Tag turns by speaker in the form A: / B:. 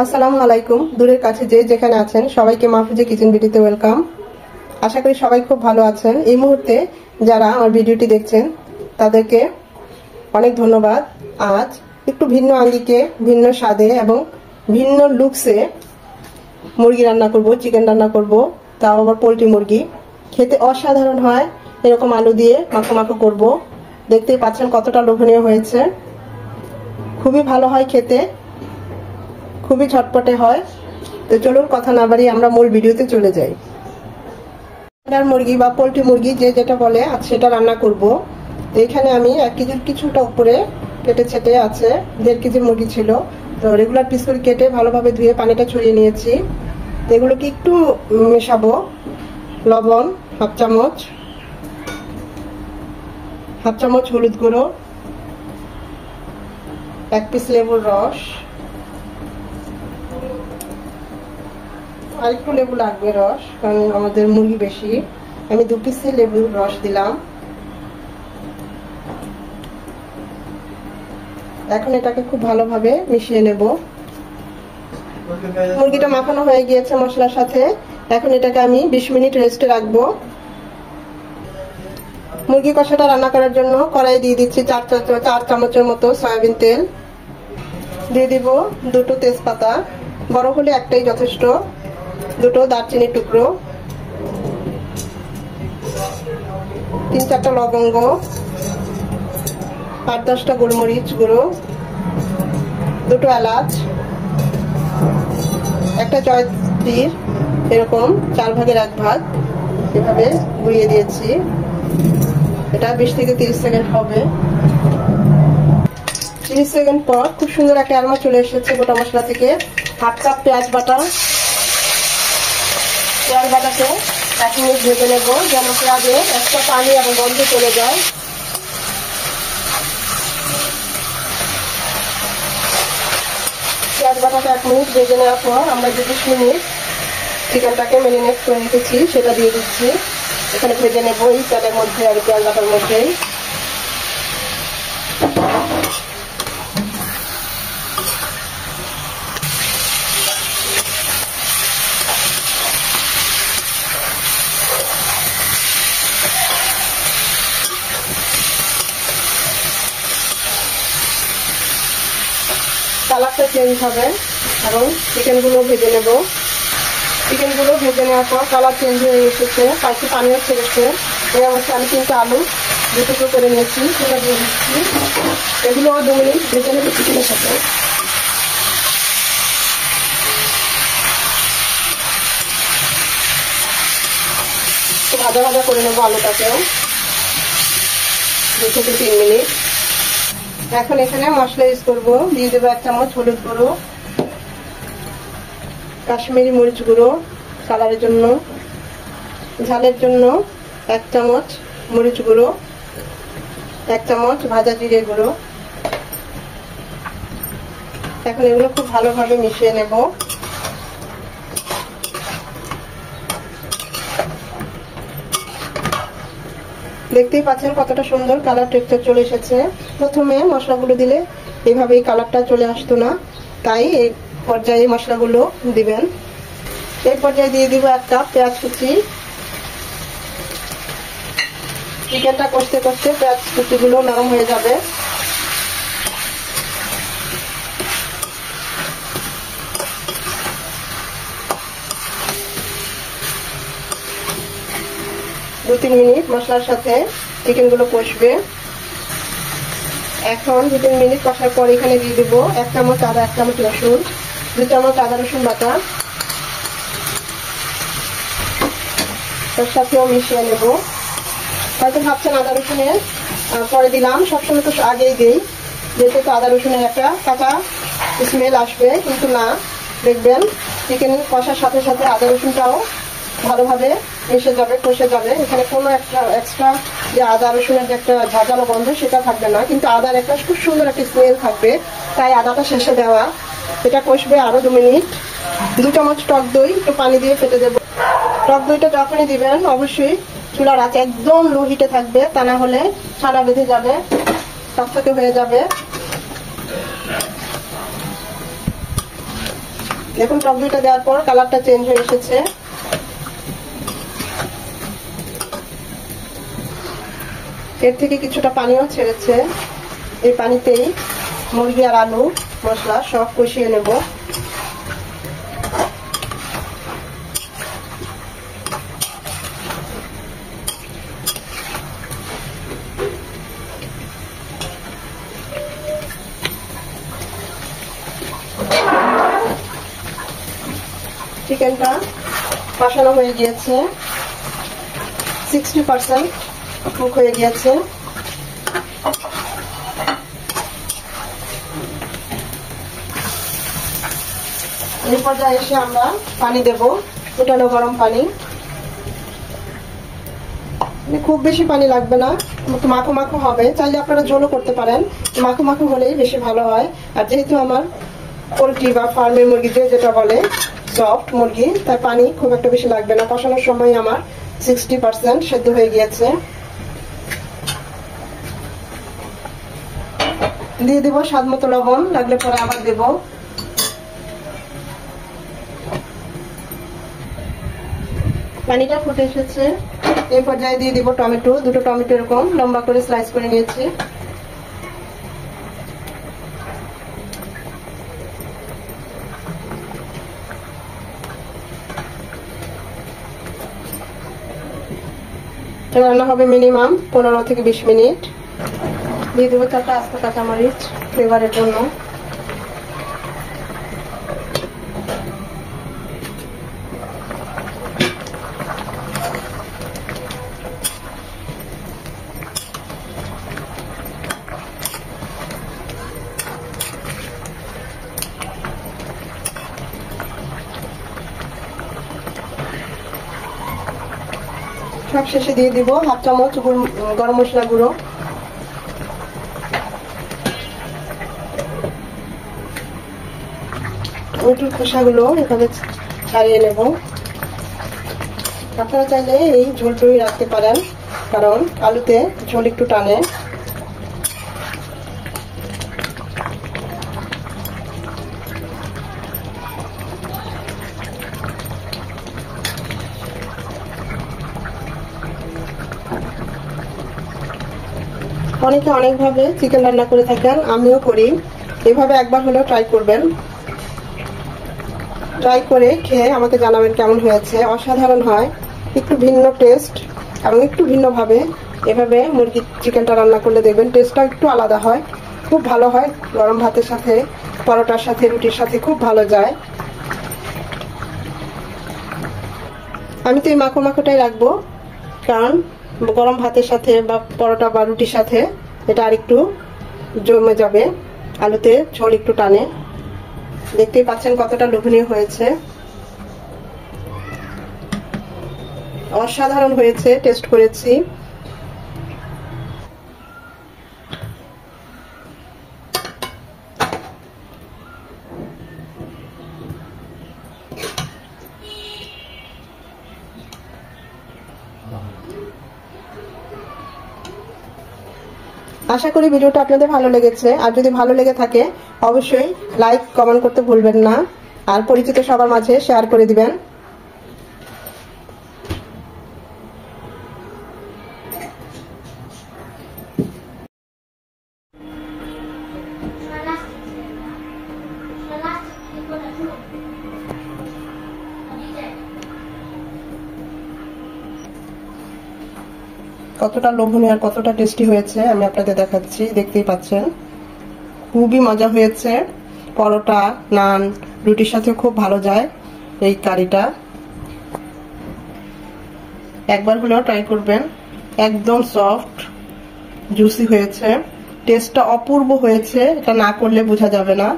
A: আসসালামু আলাইকুম। দূরের কাছে যে যেখানে আছেন সবাইকে মাহফুজা কিচেন বিউটিতে ওয়েলকাম। আশা করি সবাই খুব ভালো আছেন। এই মুহূর্তে যারা আমার ভিডিওটি দেখছেন তাদেরকে অনেক ধন্যবাদ। আজ একটু ভিন্ন আঙ্গিকে, ভিন্ন স্বাদে এবং ভিন্ন লুকসে মুরগি রান্না করব, চিকেন রান্না করব, তাও আবার পোলট্রি মুরগি। খেতে অসাধারণ হয়। এরকম আলু দিয়ে মাখো মাখো করব। দেখতেই পাচ্ছেন কতটা লোভনীয় হয়েছে। খুবই ভালো হয় খেতে, খুবই ঝটপটে হয়। তো চলুন কথা না বাড়িয়ে আমরা মূল ভিডিওতে চলে যাই। মুরগি বা পোলট্রি মুরগি যে যেটা বলে আজ সেটা রান্না করব। এখানে আমি 1 কেজির কিছুটা উপরে কেটে ছেটে আছে, 1.5 কেজির মুরগি ছিল। তো রেগুলার পিস করে কেটে ভালোভাবে ধুয়ে পানিটা ছড়িয়ে নিয়েছি। এগুলোকে একটু মেশাবো। লবণ হাফ চামচ, হলুদ গুঁড়ো, 1 পিস লেবুর রস, আর একটু লেবু লাগবে রস, কারণ আমাদের মুরগি বেশি। আমি 2 পিস লেবুর রস দিলাম। এখন এটাকে খুব ভালোভাবে মিশিয়ে নেব। মুরগিটা মাখানো হয়ে গিয়েছে মশলার সাথে। এখন এটাকে আমি 20 মিনিট রেস্টে রাখবো। মুরগি কষাটা রান্না করার জন্য কড়াই দিয়ে দিচ্ছি 4 চামচের মতো সয়াবিন তেল। দিয়ে দিব 2টো তেজপাতা, বড় হলে একটাই যথেষ্ট, 2টো দারচিনির টুকরো, 3-4টা লবঙ্গ, 8-10টা গোলমরিচ গুঁড়ো, 2টো এলাচ, একটা জয়ত্রীর এরকম 4 ভাগের 1 ভাগ এভাবে গুঁড়িয়ে দিয়েছি। এটা 20 থেকে 30 সেকেন্ড হবে। 30 সেকেন্ড পর খুব সুন্দর একটা অ্যারোমা চলে এসেছে গোটা মশলা থেকে। হাফ কাপ পেঁয়াজ বাটাকে 1 মিনিট ভেজে নেব, যেন পেঁয়াজে একটা পানি এবং গন্ধ চলে যায়। পেঁয়াজ বাটাটা 1 মিনিট ভেজে নেওয়ার পর আমরা যে 20 মিনিট চিকেনটাকে ম্যারিনেট করে রেখেছি সেটা দিয়ে দিচ্ছি। এখানে ভেজে নেব এই তেলের মধ্যে আর পেঁয়াজ বাটার মধ্যেই। কালারটা চেঞ্জ হবে এবং চিকেনগুলো ভেজে নেব। চিকেনগুলো ভেজে নেওয়ার পর কালার চেঞ্জ হয়ে এসেছে, পাশে পানিও ছেড়েছে। এই অবস্থায় আমি 3টা আলু 2 টুকরো করে নিয়েছি, সেটা দিয়ে দিচ্ছি। এগুলো 2 মিনিট ভেজে নেব চিকেনের সাথে। ভাজা ভাজা করে নেবো আলুটাকেও 2 থেকে 3 মিনিট। এখন এখানে মশলা ইউজ করবো। দিয়ে দেবো 1 চামচ হলুদ গুঁড়ো, কাশ্মীরি মরিচ গুঁড়ো কালারের জন্য, ঝালের জন্য 1 চামচ মরিচ গুঁড়ো, 1 চামচ ভাজা জিরে গুঁড়ো। এখন এগুলো খুব ভালোভাবে মিশিয়ে নেব। দেখতেই পাচ্ছেন কতটা সুন্দর কালার টেক্সচার চলে এসেছে। প্রথমে মশলাগুলো দিলে এইভাবেই কালারটা চলে আসতো না, তাই এই পর্যায়ে মশলাগুলো দিবেন। এই পর্যায়ে দিয়ে দিব 1 কাপ পেঁয়াজ কুচি। চিকেনটা কষতে কষতে পেঁয়াজ কুচিগুলো নরম হয়ে যাবে। দু 3 মিনিট মশলার সাথে চিকেনগুলো কষবে। এখন 2-3 মিনিট কষার পর এখানে দিয়ে দেব 1 চামচ আদা, 1 চামচ রসুন, 2 চামচ আদা রসুন বাটা, তার সাথেও মিশিয়ে নেব। হয়তো ভাবছেন আদা রসুনের পরে দিলাম, সবসময় তো আগেই দিই, যেহেতু তো আদা রসুনের একটা কাঁচা স্মেল আসবে, কিন্তু না, দেখবেন চিকেন কষার সাথে সাথে আদা রসুনটাও ভালোভাবে মিশে যাবে, কষে যাবে। এখানে কোনো একটা এক্সট্রা যে আদা রসুনের যে একটা ঝাঁঝালো গন্ধ সেটা থাকবে না, কিন্তু আদার একটা খুব সুন্দর একটা স্মেল থাকবে, তাই আদাটা শেষে দেওয়া। এটা কষবে আরো 2 মিনিট। 2 চামচ টক দই একটু পানি দিয়ে ফেটে দেব। টক দইটা যখনই দিবেন অবশ্যই চুলার আঁচ একদম লো হিটে থাকবে, তা না হলে ছানা বেঁধে যাবে, টকটকে হয়ে যাবে। দেখুন টক দইটা দেওয়ার পর কালারটা চেঞ্জ হয়ে এসেছে। এর থেকে কিছুটা পানিও ছেড়েছে। এই পানিতেই মুরগি আর আলু মশলা সব কষিয়ে নেব। চিকেনটা কষানো হয়ে গিয়েছে, 60% কুক হয়ে গিয়েছে। এই পর্যায়ে এসে আমরা পানি দেব, ফুটানো গরম পানি। খুব বেশি পানি লাগবে না, মাখো মাখো হবে। চাইলে আপনারা ঝোলও করতে পারেন, মাখো মাখো হলেই বেশি ভালো হয়। আর যেহেতু আমার পোলট্রি বা ফার্মের মুরগি যেটা বলে সফট মুরগি, তাই পানি খুব একটা বেশি লাগবে না। কষানোর সময় আমার 60% সেদ্ধ হয়ে গিয়েছে। দিয়ে দেব স্বাদ মতো লবণ, লাগলে পরে আবার দেব। পানিটা ফুটে এসেছে। এই পর্যায়ে দিয়ে দিব টমেটো, দুটো টমেটো এরকম লম্বা করে স্লাইস করে নিয়েছি। রান্না হবে মিনিমাম 15 থেকে 20 মিনিট। দিয়ে দেবো 4টা আস্ত কাঁচামরিচ ফ্লেভারের জন্য। সব শেষে দিয়ে দিব 1/2 চামচ গরম মশলা গুঁড়ো। টমেটোর খোসাগুলো এভাবে ছাড়িয়ে নেব। আপনারা চাইলে এই ঝোলটুই রাখতে পারেন, কারণ আলুতে ঝোল একটু টানে। অনেকে অনেকভাবে চিকেন রান্না করে থাকেন, আমিও করি। এভাবে একবার হলেও ট্রাই করবেন। ট্রাই করে খেয়ে আমাকে জানাবেন কেমন হয়েছে। অসাধারণ হয়, একটু ভিন্ন টেস্ট এবং একটু ভিন্নভাবে এভাবে মুরগির চিকেনটা রান্না করলে দেখবেন টেস্টটা একটু আলাদা হয়, খুব ভালো হয়। গরম ভাতের সাথে, পরোটার সাথে, রুটির সাথে খুব ভালো যায়। আমি তো এই মাখো মাখোটাই রাখবো, কারণ গরম ভাতের সাথে বা পরোটা বা রুটির সাথে এটা আরেকটু জমে যাবে। আলুতে ঝোল একটু টানে। দেখতেই পাচ্ছেন কতটা লোভনীয় হয়েছে, অসাধারণ হয়েছে। টেস্ট করেছি। আশা করি ভিডিওটা আপনাদের ভালো লেগেছে। আর যদি ভালো লেগে থাকে অবশ্যই লাইক কমেন্ট করতে ভুলবেন না, আর পরিচিত সবার মাঝে শেয়ার করে দিবেন। কতটা লোভনীয় আর কতটা টেস্টি হয়েছে আমি আপনাদের দেখাচ্ছি, দেখতেই পাচ্ছেন। খুবই মজা হয়েছে। পরোটা, নান, রুটির সাথে খুব ভালো যায় এই কারিটা। একবার হলেও ট্রাই করবেন। একদম সফট, জুসি হয়েছে, টেস্টটা অপূর্ব হয়েছে। এটা না করলে বোঝা যাবে না।